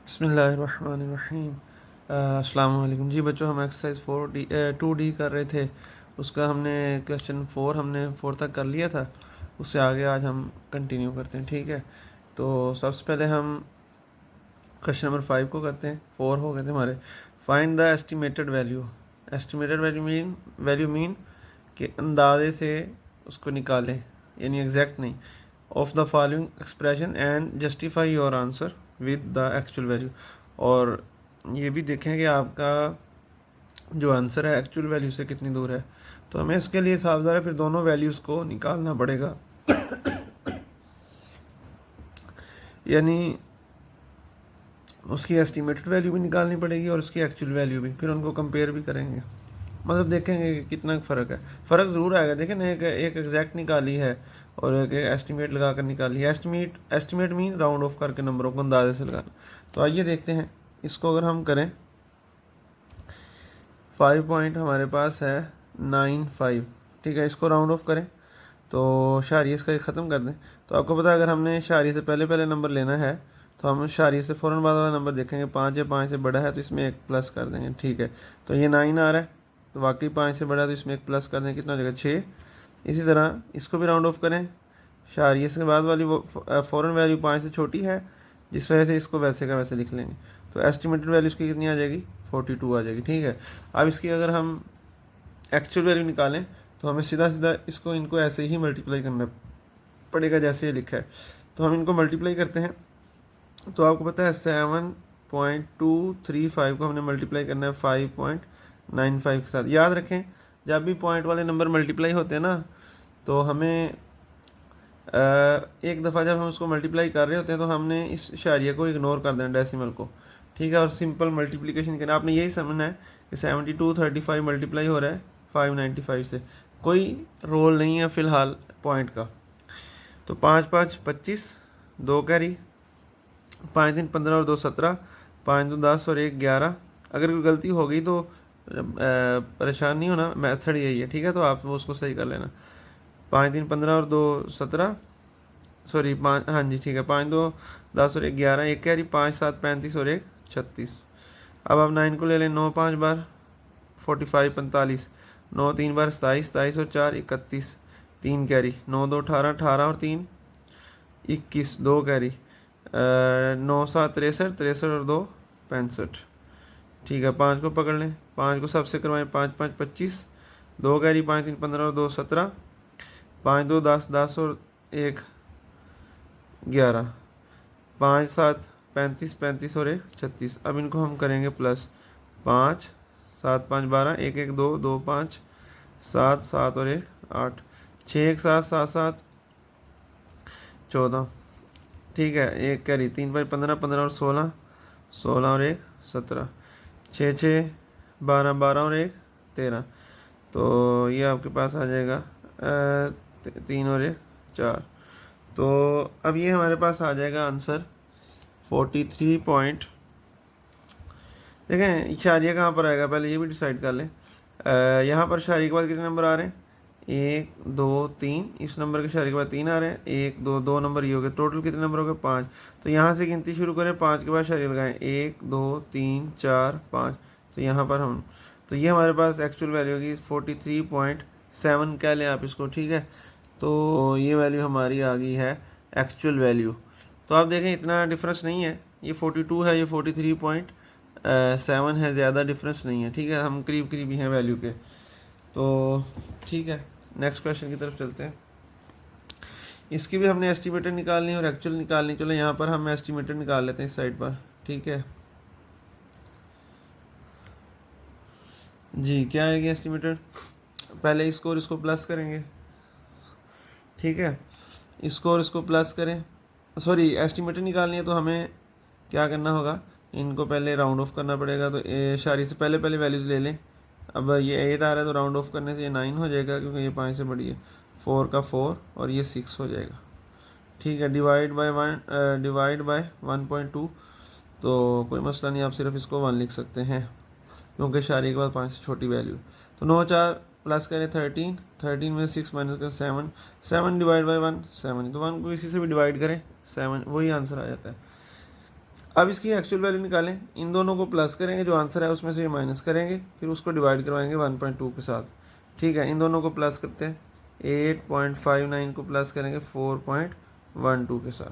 बिस्मिल्लाहिर्रहमानिर्रहीम। अस्सलाम वालेकुम जी बच्चों, हम एक्सरसाइज 2D कर रहे थे। उसका हमने क्वेश्चन 4 तक कर लिया था। उससे आगे आज हम कंटिन्यू करते हैं, ठीक है। तो सबसे पहले हम क्वेश्चन नंबर 5 को करते हैं। 4 हो गए थे हमारे। Find the estimated value. Estimated value mean कि अंदाजे से उसको निकालें, यानी एग्जैक्ट नहीं। Of the following expression and justify your answer with the actual value. और ये भी देखें कि आपका जो आंसर है एक्चुअल वैल्यू से कितनी दूर है। तो हमें इसके लिए सावधान है, फिर दोनों वैल्यूज़ को निकालना पड़ेगा यानी उसकी एस्टिमेटेड वैल्यू भी निकालनी पड़ेगी और उसकी एक्चुअल वैल्यू भी, फिर उनको कंपेयर भी करेंगे। मतलब देखेंगे कि कितना फ़र्क है। फ़र्क ज़रूर आएगा। देखें ना, एक एग्जैक्ट निकाली है और एक एस्टिमेट लगा कर निकाली है। एस्टिमेट मीन राउंड ऑफ करके नंबरों को अंदाजे से लगाना। तो आइए देखते हैं इसको। अगर हम करें 5 पॉइंट हमारे पास है 95, ठीक है। इसको राउंड ऑफ करें तो शारिये इसका ख़त्म कर दें। तो आपको पता है, अगर हमने शारिये से पहले नंबर लेना है तो हम शारिये से फ़ौरन बाद वाला नंबर देखेंगे। 5 या 5 से बड़ा है तो इसमें एक प्लस कर देंगे, ठीक है। तो ये 9 आ रहा है, तो वाकई 5 से बड़ा है तो इसमें एक प्लस कर दें, कितना हो जाएगा 6। इसी तरह इसको भी राउंड ऑफ करें। शारिये से बाद वाली वो फ़ौरन वैल्यू 5 से छोटी है, जिस वजह से इसको वैसे का वैसे लिख लेंगे। तो एस्टिमेटेड वैल्यू इसकी कितनी आ जाएगी, 42 आ जाएगी, ठीक है। अब इसकी अगर हम एक्चुअल वैल्यू निकालें तो हमें सीधा इसको इनको ऐसे ही मल्टीप्लाई करना पड़ेगा जैसे ये लिखा है। तो हम इनको मल्टीप्लाई करते हैं। तो आपको पता है 7.235 को हमने मल्टीप्लाई करना है 5.95 के साथ। याद रखें, जब भी पॉइंट वाले नंबर मल्टीप्लाई होते हैं ना, तो हमें एक दफ़ा जब हम उसको मल्टीप्लाई कर रहे होते हैं तो हमने इस इशारिया को इग्नोर कर देना, डेसिमल को, ठीक है। और सिंपल मल्टीप्लिकेशन करना। आपने यही समझना है कि 7235 मल्टीप्लाई हो रहा है 595 से। कोई रोल नहीं है फ़िलहाल पॉइंट का। तो 5 5 25, 2 कैरी, 5 3 15 और 2 17, 5 2 10 और 1 11। अगर कोई गलती हो गई तो परेशान नहीं होना, मेथड यही है, ठीक है। तो आप वो उसको सही कर लेना। 5 3 15 और 2 17, सॉरी 5, हाँ जी ठीक है। 5 2 10 और 1 11, 1 कैरी, 5 7 35 और 1 36। अब आप 9 को ले लें। 9 5 बार 45 45, 9 3 बार 27 27 और 4 31, 3 कैरी, 9 2 18 18 और 3 21, 2 कैरी, 9 7 63 63 और 2 65, ठीक है। 5 को पकड़ लें। 5 को सबसे करवाएं। 5 5 25, 2 कैरी, 5 3 15 और 2 17, 5 2 10 10 और 1 11, 5 7 35 35 और 1 36। अब इनको हम करेंगे प्लस। 5 7 5 12, 1 1 2 2 5 7 7 और 1 8, 6 1 7 7 7 14, ठीक है। 1 कैरी, 3 5 15 15 और 16 16 और 1 17, 6 6 12 12 और 1 13। तो ये आपके पास आ जाएगा 3 और 1 4। तो अब ये हमारे पास आ जाएगा आंसर 43 पॉइंट। देखें इशारिया कहाँ पर आएगा, पहले ये भी डिसाइड कर लें। यहाँ पर इशारे के बाद कितने नंबर आ रहे हैं, 1 2 3। इस नंबर के इशारे के बाद 3 आ रहे हैं। 1 2 2 नंबर ये हो गए। टोटल कितने नंबर हो गए, 5। तो यहाँ से गिनती शुरू करें, 5 के बाद इशारे लगाएं। 1 2 3 4 5। तो यहाँ पर हम, तो ये हमारे पास एक्चुअल वैल्यू होगी 43.7 कह लें आप इसको, ठीक है। तो ये वैल्यू हमारी आ गई है एक्चुअल वैल्यू। तो आप देखें इतना डिफरेंस नहीं है, ये 42 है, ये 43.7 है, ज़्यादा डिफरेंस नहीं है, ठीक है। हम करीब करीब ही हैं वैल्यू के। तो ठीक है, नेक्स्ट क्वेश्चन की तरफ चलते हैं। इसकी भी हमने एस्टिमेटेड निकालनी है और एक्चुअल निकालनी। चलो यहाँ पर हम एस्टिमेटेड निकाल लेते हैं इस साइड पर, ठीक है जी। क्या आएगी एस्टिमेटेड, पहले इसको और इसको प्लस करेंगे, ठीक है। इसको और इसको प्लस करें, सॉरी एस्टिमेटेड निकालनी है तो हमें क्या करना होगा, इनको पहले राउंड ऑफ करना पड़ेगा। तो इशारे से पहले वैल्यूज़ ले लें। अब ये 8 आ रहा है तो राउंड ऑफ करने से ये 9 हो जाएगा, क्योंकि ये 5 से बड़ी है। 4 का 4 और ये 6 हो जाएगा, ठीक है। Divide by 1.2। तो कोई मसला नहीं, आप सिर्फ इसको 1 लिख सकते हैं, क्योंकि इशारे के बाद 5 से छोटी वैल्यू। तो 9 4 प्लस करें 13, 13 में 6 माइनस करें 7, 7 डिवाइड बाई 1 7। तो 1 को इसी से भी डिवाइड करें 7, वही आंसर आ जाता है। अब इसकी एक्चुअल वैल्यू निकालें, इन दोनों को प्लस करेंगे, जो आंसर है उसमें से ये माइनस करेंगे, फिर उसको डिवाइड करवाएंगे 1.2 के साथ। ठीक है, इन दोनों को प्लस करते हैं, 8.59 को प्लस करेंगे 4.12 के साथ।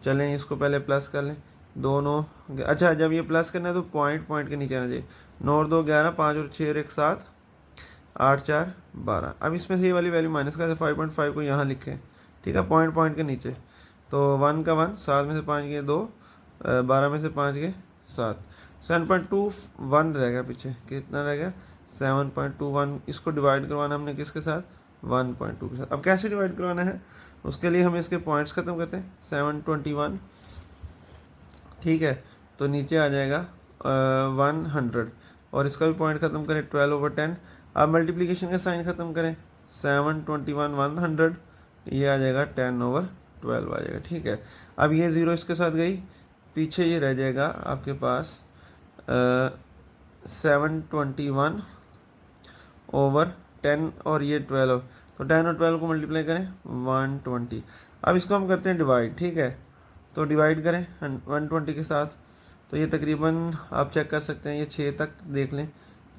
चलें इसको पहले प्लस कर लें दोनों। अच्छा, जब ये प्लस करना है तो पॉइंट के नीचे आना चाहिए। 9 और 2 11, 5 और 6 और 1 7, 8 4 12। अब इसमें से ये वाली वैल्यू माइनस कर 5.5 को यहाँ लिखें। ठीक है, पॉइंट के नीचे, तो 1 का 1, 7 में से 5 गए 2, 12 में से 5 गए 7, 7.21 रह गया पीछे। कितना रह गया? 7.21। इसको डिवाइड करवाना हमने किसके साथ? 1.2 के साथ। अब कैसे डिवाइड करवाना है, उसके लिए हम इसके पॉइंट्स खत्म करते हैं। 721, ठीक है, तो नीचे आ जाएगा 100, और इसका भी पॉइंट ख़त्म करें 12/10। अब मल्टीप्लिकेशन का साइन ख़त्म करें, 721 100, ये आ जाएगा 10/12 आ जाएगा। ठीक है, अब ये 0 इसके साथ गई, पीछे ये रह जाएगा आपके पास 721/10 और ये 12, तो 10 और 12 को मल्टीप्लाई करें 120। अब इसको हम करते हैं डिवाइड। ठीक है, तो डिवाइड करें 120 के साथ, तो ये तकरीबन आप चेक कर सकते हैं, ये 6 तक देख लें,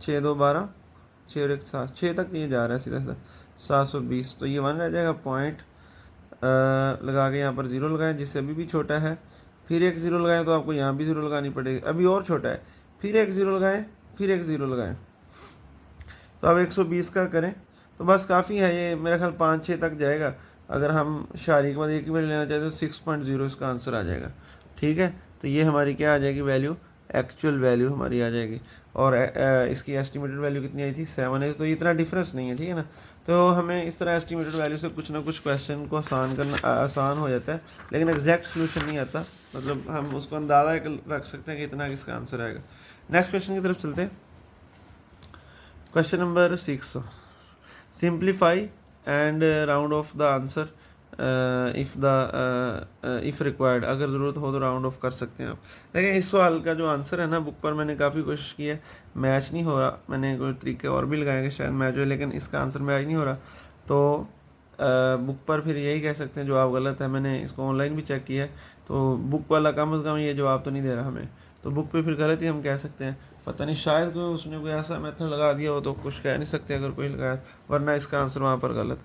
6 2 12, 6 और 1 7, 6 तक ये जा रहा है सीधा सीधा, 720। तो ये 1 रह जाएगा। पॉइंट लगा के यहाँ पर 0 लगाएं, जिससे अभी भी छोटा है, फिर एक 0 लगाएं, तो आपको यहाँ भी 0 लगानी पड़ेगी, अभी और छोटा है, फिर एक 0 लगाएं, फिर एक 0 लगाएं। तो अब 120 का करें, तो बस काफ़ी है, ये मेरा ख्याल 5-6 तक जाएगा। अगर हम शारी के बाद एक ही वैल्यू लेना चाहते तो 6.0 इसका आंसर आ जाएगा। ठीक है, तो ये हमारी क्या आ जाएगी वैल्यू, एक्चुअल वैल्यू हमारी आ जाएगी। और इसकी एस्टिमेटेड वैल्यू कितनी आई थी? 7 है, तो इतना डिफरेंस नहीं है। ठीक है ना, तो हमें इस तरह एस्टिमेटेड वैल्यू से कुछ ना कुछ क्वेश्चन को आसान हो जाता है, लेकिन एग्जैक्ट सोल्यूशन नहीं आता, मतलब हम उसको अंदाज़ा रख सकते हैं कि इतना किसका आंसर आएगा। नेक्स्ट क्वेश्चन की तरफ चलते हैं। Question number 6, simplify and round of the answer if required. अगर ज़रूरत हो तो राउंड ऑफ कर सकते हैं आप। देखिए, इस सवाल का जो आंसर है ना, बुक पर मैंने काफ़ी कोशिश की है, मैच नहीं हो रहा। मैंने कोई तरीके और भी लगाए कि शायद मैच हो, लेकिन इसका आंसर मैच नहीं हो रहा। तो बुक पर फिर यही कह सकते हैं जवाब गलत है। मैंने इसको ऑनलाइन भी चेक किया है, तो बुक वाला कम से कम ये जवाब तो नहीं दे रहा हमें, तो बुक पे फिर गलत ही हम कह सकते हैं। पता नहीं, शायद कोई उसने कोई ऐसा मेथड लगा दिया हो, तो कुछ कह नहीं सकते अगर कोई लगाया, वरना इसका आंसर वहाँ पर गलत।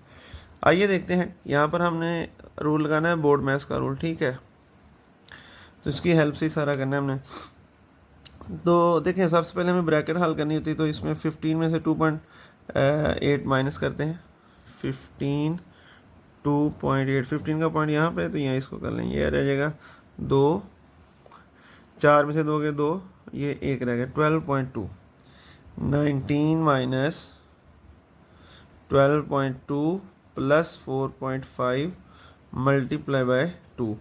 आइए देखते हैं, यहाँ पर हमने रूल लगाना है बोर्ड मैथ्स का रूल। ठीक है, तो इसकी हेल्प से ही सारा करना है हमने। तो देखें, सबसे पहले हमें ब्रैकेट हल करनी होती है, तो इसमें 15 में से 2.8 माइनस करते हैं। 15 2.8, 15 का पॉइंट यहाँ पे, तो यहाँ इसको कर लें, ये रह जाएगा 2, 4 में से 2 के 2, ये 1 रह गया, 12.2। 19 माइनस 12.2 प्लस 4.5 मल्टीप्लाई बाय 2,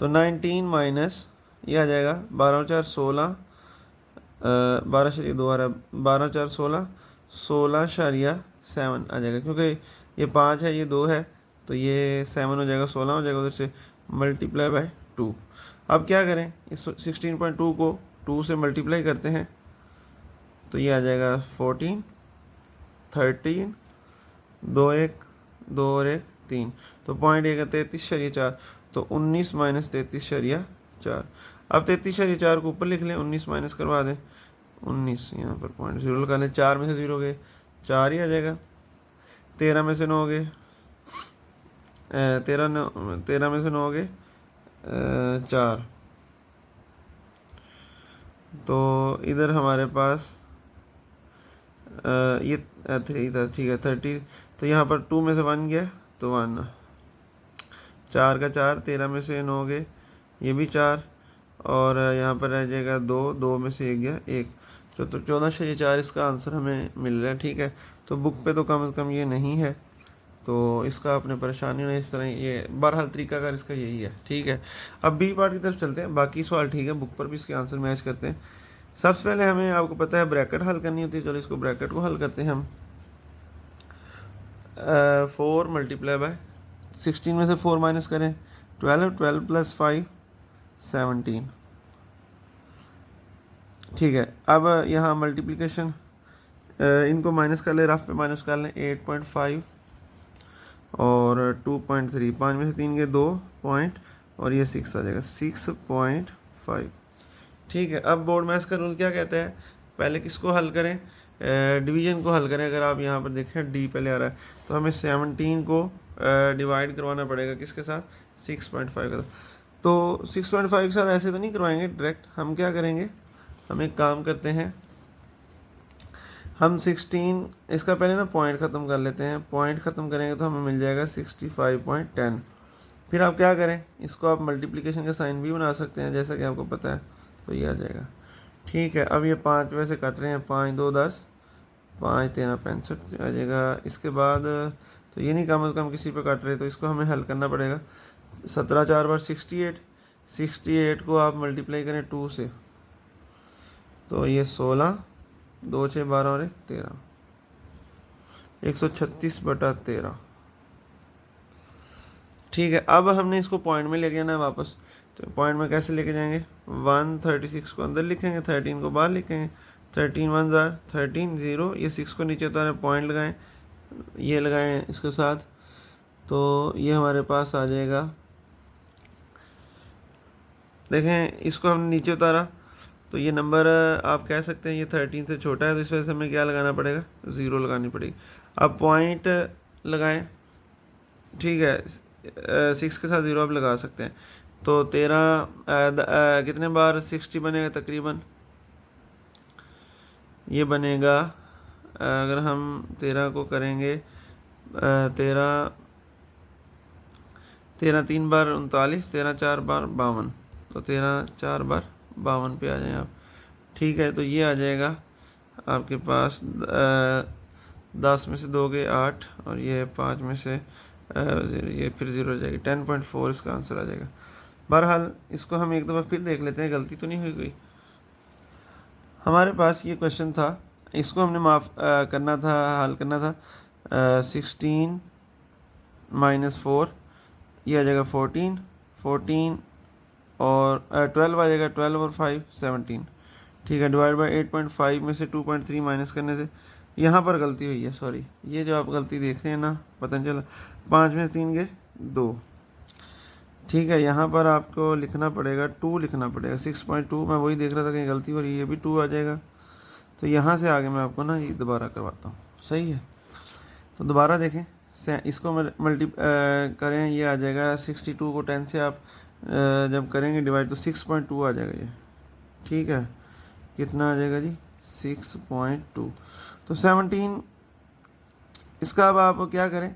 तो 19 माइनस ये आ जाएगा 12 4 16, 12 आ रहा है, 12 4 16, 16.7 आ जाएगा, क्योंकि ये 5 है, ये 2 है, तो ये 7 हो जाएगा, 16 हो जाएगा उधर से, मल्टीप्लाई बाय 2। अब क्या करें, इस 16.2 को 2 से मल्टीप्लाई करते हैं, तो ये आ जाएगा 14, 13, 2 1 2 और 1 3, तो पॉइंट 1 33.4, तो 19 माइनस 33.4। अब 33.4 को ऊपर लिख लें, 19 माइनस करवा दें, 19 यहाँ पर पॉइंट 0 लगा लें, 4 में से 0 गए 4 ही आ जाएगा, 13 में से 9 गए 13 में से 9 गए 4, तो इधर हमारे पास ये 3 था। ठीक है, 30, तो यहाँ पर 2 में से 1 गया, तो 1, 4 का 4, 13 में से 9 गए, ये भी 4, और यहाँ पर रह जाएगा 2, 2 में से 1 गया 1, तो 14.4 इसका आंसर हमें मिल रहा है। ठीक है, तो बुक पे तो कम से कम ये नहीं है, तो इसका अपने परेशानी नहीं, इस तरह ये बहरहाल तरीका अगर इसका यही है। ठीक है, अब बी पार्ट की तरफ चलते हैं। बाकी सवाल ठीक है, बुक पर भी इसके आंसर मैच करते हैं। सबसे पहले हमें, आपको पता है, ब्रैकेट हल करनी होती है। चलो इसको ब्रैकेट को हल करते हैं हम। 4 मल्टीप्लाई बाय 16 में से 4 माइनस करें, 12, 12 प्लस 5 17। ठीक है, अब यहाँ मल्टीप्लिकेशन, इनको माइनस कर ले, रफ पे माइनस कर लें, 8.5 और 2.3, 5 में से 3 के 2 पॉइंट, और ये 6 आ जाएगा, 6.5। ठीक है, अब बोर्ड मैथ्स का रूल क्या कहता है, पहले किसको हल करें, डिवीजन को हल करें। अगर आप यहाँ पर देखें डी पहले आ रहा है, तो हमें 17 को डिवाइड करवाना पड़ेगा किसके साथ, 6.5 का। तो 6.5 के साथ ऐसे तो नहीं करवाएंगे डायरेक्ट, हम क्या करेंगे, हम एक काम करते हैं, हम 16 इसका पहले ना पॉइंट ख़त्म कर लेते हैं। पॉइंट ख़त्म करेंगे तो हमें मिल जाएगा 65.10। फिर आप क्या करें, इसको आप मल्टीप्लिकेशन का साइन भी बना सकते हैं जैसा कि आपको पता है, तो ये आ जाएगा। ठीक है, अब ये 5 वैसे कट रहे हैं, 5 2 10, 5 13 65 आ जाएगा। इसके बाद तो ये नहीं कम से कम किसी पे कट रहे, तो इसको हमें हल करना पड़ेगा। 17 4 बार 68, 68 को आप मल्टीप्लाई करें 2 से, तो ये 16, 2 6 12 और 1 13, 136/13। ठीक है, अब हमने इसको पॉइंट में लेके जाना है वापस, तो पॉइंट में कैसे लेके जाएंगे, 136 को अंदर लिखेंगे, 13 को बाहर लिखेंगे। 13 1 13 0, ये 6 को नीचे उतारें, पॉइंट लगाएं, ये लगाएं इसके साथ, तो ये हमारे पास आ जाएगा। देखें इसको हमने नीचे उतारा, तो ये नंबर आप कह सकते हैं ये 13 से छोटा है, तो इस वजह से हमें क्या लगाना पड़ेगा, 0 लगानी पड़ेगी। अब पॉइंट लगाएं, ठीक है, 6 के साथ 0 आप लगा सकते हैं। तो 13 कितने बार 60 बनेगा तकरीबन, ये बनेगा, अगर हम 13 को करेंगे, 13 3 बार 39, 13 4 बार 52, तो 13 4 बार 52 पे आ जाएं आप। ठीक है, तो ये आ जाएगा आपके पास 10 में से 2 गए 8, और ये 5 में से ये फिर 0 हो जाएगी, 10.4 इसका आंसर आ जाएगा। बहरहाल इसको हम एक दफ़ा फिर देख लेते हैं, गलती तो नहीं हुई कोई। हमारे पास ये क्वेश्चन था, इसको हमने माफ़ करना था, हल करना था। 16 - 4, ये आ जाएगा 14 और 12 आ जाएगा, 12 और 5 17। ठीक है, डिवाइड बाई 8.5 में से 2.3 माइनस करने से यहाँ पर गलती हुई है, सॉरी, ये जो आप गलती देख रहे हैं ना, पता नहीं चला, 5 में से 3 गए 2। ठीक है, यहाँ पर आपको लिखना पड़ेगा 2 लिखना पड़ेगा, 6.2। मैं वही देख रहा था कहीं गलती हो रही है, ये भी 2 आ जाएगा। तो यहाँ से आगे मैं आपको ना ये दोबारा करवाता हूँ, सही है। तो दोबारा देखें, इसको मल्टी करें, ये आ जाएगा 62 को 10 से आप जब करेंगे डिवाइड, तो 6.2 आ जाएगा ये। ठीक है, कितना आ जाएगा जी, 6.2। तो 17 इसका अब आप क्या करें,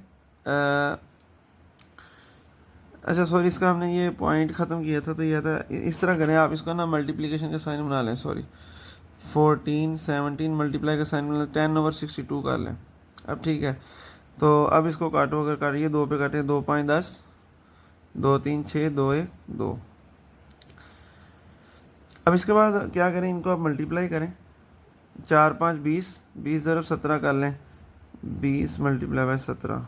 अच्छा सॉरी, इसका हमने ये पॉइंट ख़त्म किया था, तो यह था, इस तरह करें आप, इसको ना मल्टीप्लिकेशन का साइन बना लें, सॉरी, 14 17 मल्टीप्लाई का साइन बना लें, 10/62 कर लें। अब ठीक है, तो अब इसको काटो, अगर काटिए 2 पे काटें, 2 5 10, 2 3 6, 2 1 2। अब इसके बाद क्या करें, इनको आप मल्टीप्लाई करें, 4 5 20, 20 ज़रब 17 कर लें, 20 मल्टीप्लाई बाय 17,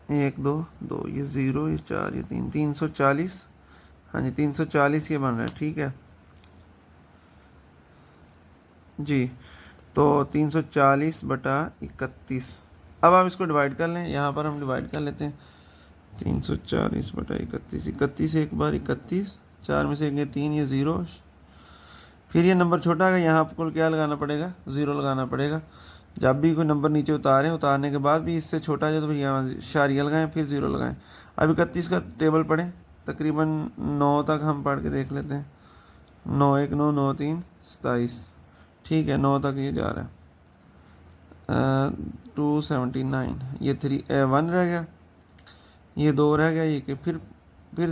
एक 2 2, ये 0, ये 4, ये 3, 340। हाँ जी, 340 ये बन रहा है। ठीक है जी, तो 340/31। अब आप इसको डिवाइड कर लें, यहाँ पर हम डिवाइड कर लेते हैं, 340/31, 31 एक बार 31, 4 में से 1 3, ये 0, फिर ये नंबर छोटा है, यहाँ आपको क्या लगाना पड़ेगा, 0 लगाना पड़ेगा। जब भी कोई नंबर नीचे उतारें, उतारने के बाद भी इससे छोटा है तो फिर यहाँ शारिया लगाएं, फिर 0 लगाएं। अब 31 का टेबल पढ़ें, तकरीबन 9 तक हम पढ़ के देख लेते हैं, 9 1 9 9 3 27। ठीक है, 9 तक ये जा रहा है, 279, ये 1 रह गया, ये 2 रह गया, ये कि फिर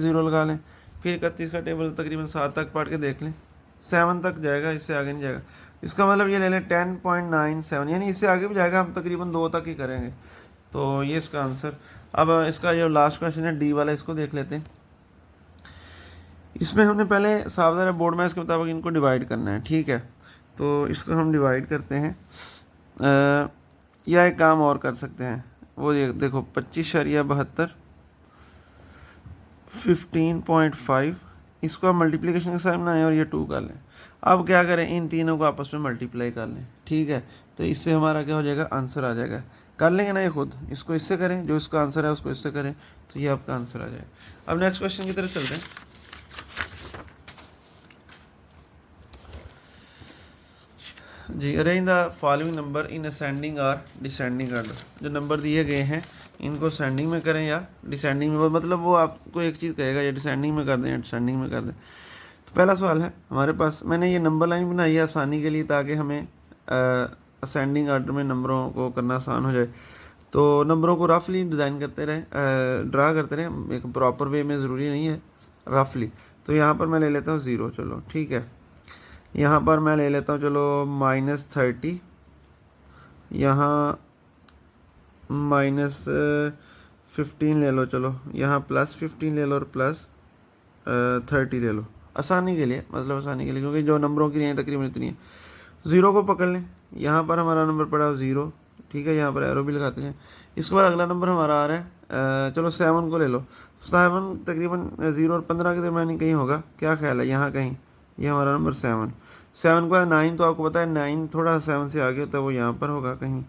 0 लगा लें। फिर 31 का टेबल तकरीबन 7 तक पढ़ के देख लें, 7 तक जाएगा, इससे आगे नहीं जाएगा। इसका मतलब ये ले लें 10.97, यानी इससे आगे भी जाएगा, हम तकरीबन 2 तक ही करेंगे। तो ये इसका आंसर। अब इसका जो लास्ट क्वेश्चन है डी वाला, इसको देख लेते हैं। इसमें हमने पहले सावधान बोर्ड मैथ्स के मुताबिक इनको डिवाइड करना है। ठीक है, तो इसको हम डिवाइड करते हैं, या एक काम और कर सकते हैं, वो देखो 25.72, 15.5, इसको आप मल्टीप्लिकेशन के साथ बनाएं और ये 2 कर लें। अब क्या करें, इन तीनों को आपस में मल्टीप्लाई कर लें। ठीक है, तो इससे हमारा क्या हो जाएगा, आंसर आ जाएगा। कर लेंगे ना ये खुद, इसको इससे करें, जो इसका आंसर है उसको इससे करें, तो ये आपका आंसर आ जाएगा। अब नेक्स्ट क्वेश्चन की तरफ चलते हैं। जी, arrange the following number in ascending और डिसेंडिंग ऑर्डर। जो नंबर दिए गए हैं इनको असेंडिंग में करें या डिसेंडिंग में, मतलब वो आपको एक चीज़ कहेगा या डिसेंडिंग में कर दें या डिसेंडिंग में कर दें। तो पहला सवाल है हमारे पास, मैंने ये नंबर लाइन बनाई है आसानी के लिए ताकि हमें असेंडिंग ऑर्डर में नंबरों को करना आसान हो जाए। तो नंबरों को रफली डिज़ाइन करते रहे, ड्रा करते रहे, एक प्रॉपर वे में ज़रूरी नहीं है, रफली। तो यहाँ पर मैं ले लेता हूँ 0, चलो ठीक है। यहाँ पर मैं ले लेता हूँ चलो -30, यहाँ -15 ले लो, चलो यहाँ +15 ले लो और +30 ले लो, आसानी के लिए, मतलब आसानी के लिए, क्योंकि जो नंबरों की रेंज तकरीबन इतनी है। 0 को पकड़ लें, यहाँ पर हमारा नंबर पड़ा है 0, ठीक है, यहाँ पर एरो भी लगाते हैं। इसके बाद अगला नंबर हमारा आ रहा है, चलो 7 को ले लो। 7 तकरीबन 0 और 15 के दरमियान कहीं होगा, क्या ख्याल है, यहाँ कहीं, ये हमारा नंबर 7 को है। 9 तो आपको पता है 9 थोड़ा 7 से आगे होता है, वो यहाँ पर होगा कहीं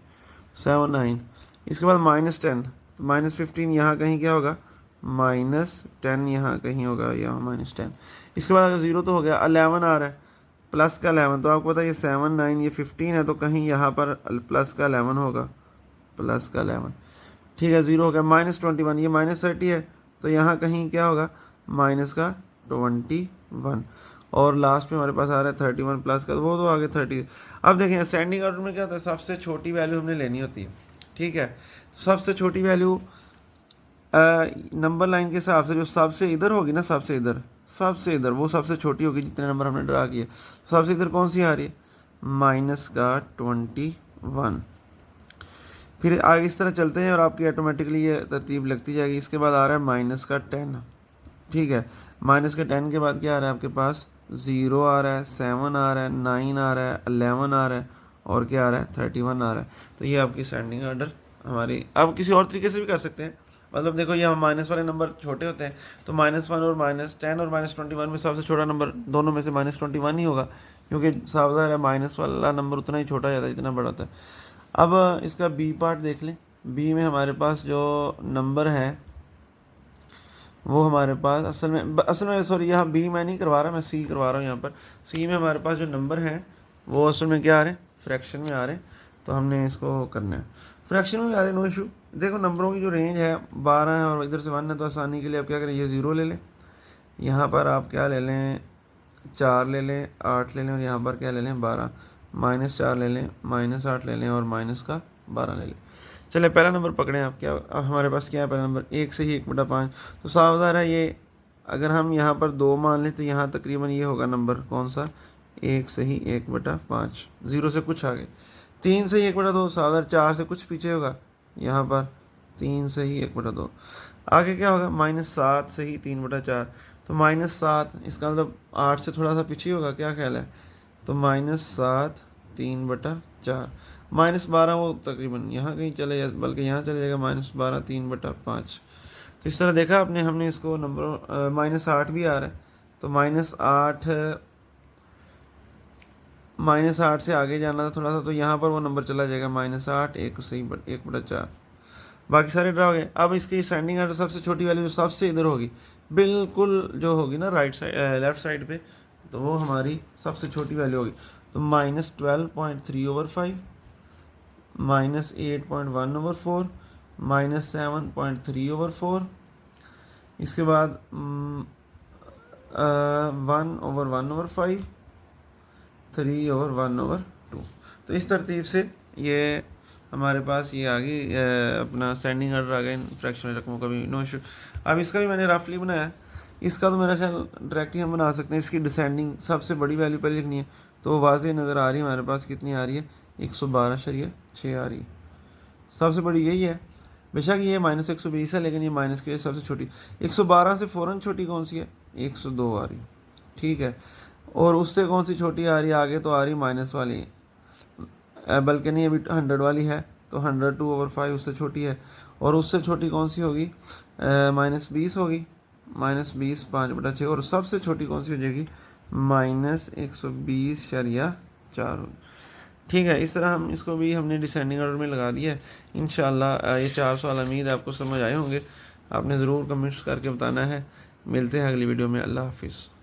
7 9। इसके बाद -10, -15 यहाँ कहीं क्या होगा, -10 यहाँ कहीं होगा, यहाँ -10। इसके बाद अगर 0 तो हो गया, 11 आ रहा है, प्लस का 11, तो आपको पता है ये 7 9 ये 15 है, तो कहीं यहाँ पर प्लस का 11 होगा, प्लस का 11, ठीक है। 0 हो गया। -21, ये -30 है, तो यहाँ कहीं क्या होगा, माइनस का 21, और लास्ट में हमारे पास आ रहा है 31 प्लस का, वो तो आगे 30। अब देखें असेंडिंग ऑर्डर में क्या होता है, सबसे छोटी वैल्यू हमने लेनी होती है, ठीक है। सबसे छोटी वैल्यू नंबर लाइन के हिसाब से जो सबसे इधर होगी ना, सबसे इधर वो सबसे छोटी होगी जितने नंबर हमने ड्रा किए। सबसे इधर कौन सी आ रही है, -21। फिर आगे इस तरह चलते हैं और आपकी ऑटोमेटिकली ये तरतीब लगती जाएगी। इसके बाद आ रहा है -10, ठीक है। -10 के बाद क्या आ रहा है आपके पास, 0 आ रहा है, 7 आ रहा है, 9 आ रहा है, 11 आ रहा है, और क्या आ रहा है, 31 आ रहा है। तो ये आपकी असेंडिंग ऑर्डर हमारी। आप किसी और तरीके से भी कर सकते हैं, मतलब देखो ये माइनस वाले नंबर छोटे होते हैं, तो -1 और -10 और -21 में सबसे छोटा नंबर दोनों में से -21 ही होगा, क्योंकि साफ है माइनस वाला नंबर उतना ही छोटा जाता है जितना बड़ा होता है। अब इसका बी पार्ट देख लें। बी में हमारे पास जो नंबर है वो हमारे पास असल में सॉरी, यहाँ बी मैं नहीं करवा रहा, मैं सी करवा रहा हूँ। यहाँ पर सी में हमारे पास जो नंबर है वो असल में क्या आ रहे हैं, फ्रैक्शन में आ रहे हैं, तो हमने इसको करना है फ्रैक्शन में आ रहे हैं, नो इशू। देखो नंबरों की जो रेंज है 12 है और इधर से 1 है, तो आसानी के लिए आप क्या करें, ये 0 ले लें, यहाँ पर आप क्या ले लें, 4 ले लें, 8 ले लें, और यहाँ पर क्या ले लें, 12, -4 ले लें, -8 ले लें, और -12 ले लें। चले पहला नंबर पकड़ें आप, क्या अब हमारे पास क्या है, पहला नंबर 1 से ही 1/5, तो सावधान है ये। अगर हम यहाँ पर 2 मान लें तो यहाँ तकरीबन ये होगा नंबर कौन सा, 1 से ही 1/5, 0 से कुछ आगे। 3 से ही 1/2, सावधान, 4 से कुछ पीछे होगा, यहाँ पर 3 से ही 1/2, आगे क्या होगा, -7 से ही 3/4, तो -7, इसका मतलब 8 से थोड़ा सा पीछे होगा, क्या ख्याल है, तो -7 3/4, -12 वो तकरीबन यहाँ कहीं चले जाए, बल्कि यहाँ चले जाएगा, -12 3/5। तो इस तरह देखा आपने, हमने इसको नंबर -8 भी आ रहा है, तो -8 से आगे जाना था थोड़ा सा, तो यहाँ पर वो नंबर चला जाएगा -8 1 से ही 1/4। बाकी सारे ड्रा हो गए। अब इसकी असेंडिंग ऑर्डर सबसे छोटी वैल्यू जो सबसे इधर होगी, बिल्कुल जो होगी ना राइट साइड लेफ्ट साइड पे, तो वो हमारी सबसे छोटी वैल्यू होगी। तो -12.3/5, -8.1/4, -7.3/4, इसके बाद 1/1/5, 3/1/2। तो इस तरतीब से ये हमारे पास ये आ गई अपना असेंडिंग ऑर्डर आ गया फ्रैक्शनल रकमों का भी, नो इशू। अब इसका भी मैंने रफली बनाया, इसका तो मेरा ख्याल डायरेक्ट ही हम बना सकते हैं। इसकी डिसेंडिंग सबसे बड़ी वैल्यू पहले लिखनी है, तो वाज़ेह नज़र आ रही है हमारे पास, कितनी आ रही है, 112.6 आ रही है, सबसे बड़ी यही है। बेशक ये -120 है, लेकिन ये माइनस की सबसे छोटी 112 से फ़ौरन छोटी कौन सी है, 102 आ रही, ठीक है। और उससे कौन सी छोटी आ रही है, आगे तो आ रही माइनस वाली, बल्कि नहीं अभी 100 वाली है, तो 102/5 उससे छोटी है। और उससे छोटी कौन सी होगी, -20 होगी, -20 5/6, और सबसे छोटी कौन सी हो जाएगी, -120.4 होगी, ठीक है। इस तरह हम इसको भी हमने डिसेंडिंग ऑर्डर में लगा दिया है। इंशाल्लाह ये 4 सवाल उम्मीद है आपको समझ आए होंगे। आपने ज़रूर कमेंट्स करके बताना है। मिलते हैं अगली वीडियो में। अल्लाह हाफिज़।